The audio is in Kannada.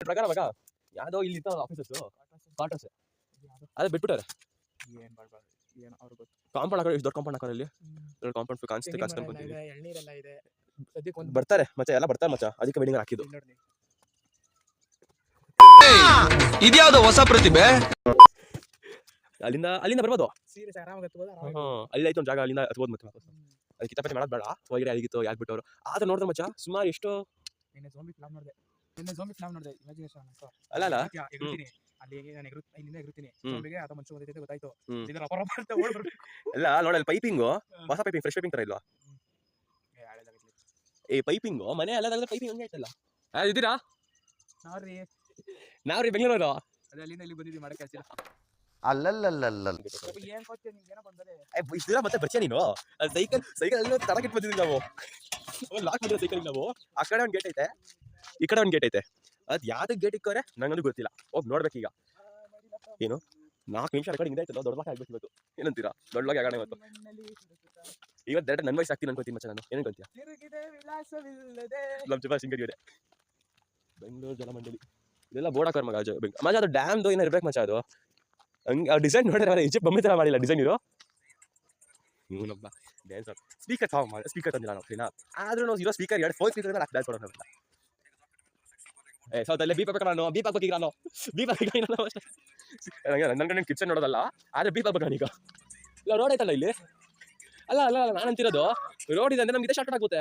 ಪ್ರಕಾರ ಮಗ ಯಾವ್ದೋ ಇಲ್ಲಿ ಆಫೀಸಸ್ ಕ್ವಾರ್ಟರ್ಸ್ ಅದೇ ಬಿಟ್ಬಿಟ್ಟಾರೆ. ಕಾಂಪೌಂಡ್ ಹಾಕೋರು ಎಷ್ಟು ದೊಡ್ಡ ಕಾಂಪೌಂಡ್ ಹಾಕೋರು ಇಲ್ಲಿ ಕಾಂಪೌಂಡ್ ಕಾಣಿಸ್ತೆ ಬರ್ತಾರೆ ಮಚ್ಚ ಎಲ್ಲ ಬರ್ತಾರೆ ಮಚ್ಚ ಅದಕ್ಕೆ ವೆಡಿಂಗ್ ಹಾಕಿದ್ದು. ಇದ್ಯಾವ್ದು ಹೊಸ ಪ್ರತಿಭೆ. ಅಲ್ಲಿಂದ ಬರ್ಬೋದು ಅಲ್ಲಿ ಆಯ್ತು ಒಂದು ಜಾಗ ಅಲ್ಲಿಂದ ಹತ್ಬೋದು ಮತ್ತೆ ಅದು ಕಿತಾಪತಿ ಮಾಡೋದು ಬೇಡ ಹೋಗಿರಿ ಅಲ್ಲಿಗಿತ್ತು ಯಾಕೆ ಬಿಟ್ಟವರು ಆದ್ರೆ ನೋಡಿದ್ರೆ ಮಚ್ಚ ಸುಮಾರು ಎಷ್ಟು ಅಲ್ಲ ಎಲ್ಲ ನೋಡಲ್ಲ ಪೈಪಿಂಗು ಹೊಸ ಪೈಪಿಂಗ್ ಫ್ರೆಶ್ ಪೈಪಿಂಗ್ ತರ ಇಲ್ವಾ ಈ ಪೈಪಿಂಗು ಮನೆ ಅಲ್ಲ ಪೈಪಿಂಗ್ ಹಂಗೆ ಆಯ್ತಲ್ಲ ಇದ್ದೀರಾ ನಾವ್ರಿ ಬೆಂಗಳೂರು ಅಲ್ಲಲ್ಲಲ್ಲ ಇಷ್ಟ ದಿನ ಮತ್ತೆ ಬರ್ತೀಯ ನೀನು ಸೈಕಲ್ ತರಕಿಟ್ ಬಂದಿದ್ವಿ ನಾವು ಲಾಕ್ ಮಾಡಿರೋ ಸೈಕಲ್ ನಾವು ಆ ಕಡೆ ಒಂದು ಗೇಟ್ ಐತೆ ಈ ಕಡೆ ಒಂದು ಗೇಟ್ ಐತೆ ಅದ್ ಯಾವ್ದಕ್ಕೆ ಗೇಟ್ ಇಕ್ಕವ್ರೆ ನಂಗಂದು ಗೊತ್ತಿಲ್ಲ ಹೋಗಿ ನೋಡ್ಬೇಕೀಗ ಏನು 4 ನಿಮಿಷ ರೆಕಾರ್ಡಿಂಗ್ ಆಯ್ತಲ್ಲ ದೊಡ್ಡವಾಗಿ ಆಗ್ಬೇಕು ಇವತ್ತು ಏನಂತೀರಾ ದೊಡ್ಡವಾಗಿ ಆಗೋಣ ಇವತ್ತು ಡೈರೆಕ್ಟ್ ನನ್ನ ವಯಸ್ಸು ಆಗ್ತೀನಿ ಅನ್ಕೋತೀನಿ ಮಚ್ಚ ನಾನು ಏನು ಅನ್ಕೊಂತೀಯ ನಮ್ಮ ಜೊತೆ ಸಿಂಗಡಿಗೆ ಬೆಂಗಳೂರು ಜಲಮಂಡಳಿ ಇದೆಲ್ಲ ಬೋರ್ಡ್ ಹಾಕೋರ್ ಮಗ ಮಜಾ ಅದು ಡ್ಯಾಮ್ದು ಏನೋ ಇರ್ಬೇಕು ಮಚ್ಚ ಅದು ಹಂಗೆ ಡಿಸೈನ್ ನೋಡಿದ್ರೆ ಈಜಿಪ್ಟ್ ಬೊಮ್ಮೆ ಥರ ಮಾಡಿಲ್ಲ ಡಿಸೈನ್ ಇರೋ ಇವನೊಬ್ಬ ಡ್ಯಾನ್ಸರ್ ಸ್ಪೀಕರ್ ತಂದಿಲ್ಲ ನಾವು ಸರಿನಾ ಆದ್ರೂ ನಾವು ಇರೋ ಸ್ಪೀಕರ್ 4 ಸ್ಪೀಕರ್ ಡ್ಯಾನ್ಸ್ ಮಾಡೋಣ ಸೌತಲ್ಲೇ ಬೀಪ್ ಹಾಕ್ಬೇಕು ನಾನು ಬೀಪ್ ಹಾಕ್ಬೇಕೀಗ ನಾನು ಬೀಪ್ ಹಾಕಿ ನನ್ನ ಕಿಚನ್ ನೋಡೋದಲ್ಲ ಆದ್ರೆ ಬೀಪ್ ಹಾಕ್ಬೇಕು ನಾನೀಗ ಇಲ್ಲ ರೋಡ್ ಐತಲ್ಲ ಇಲ್ಲಿ ಅಲ್ಲ ನಾನಂತಿರೋದು ರೋಡ್ ಇದೆ ಅಂದ್ರೆ ನಮ್ಗೆ ಶಾರ್ಟ್ ಆಗುತ್ತೆ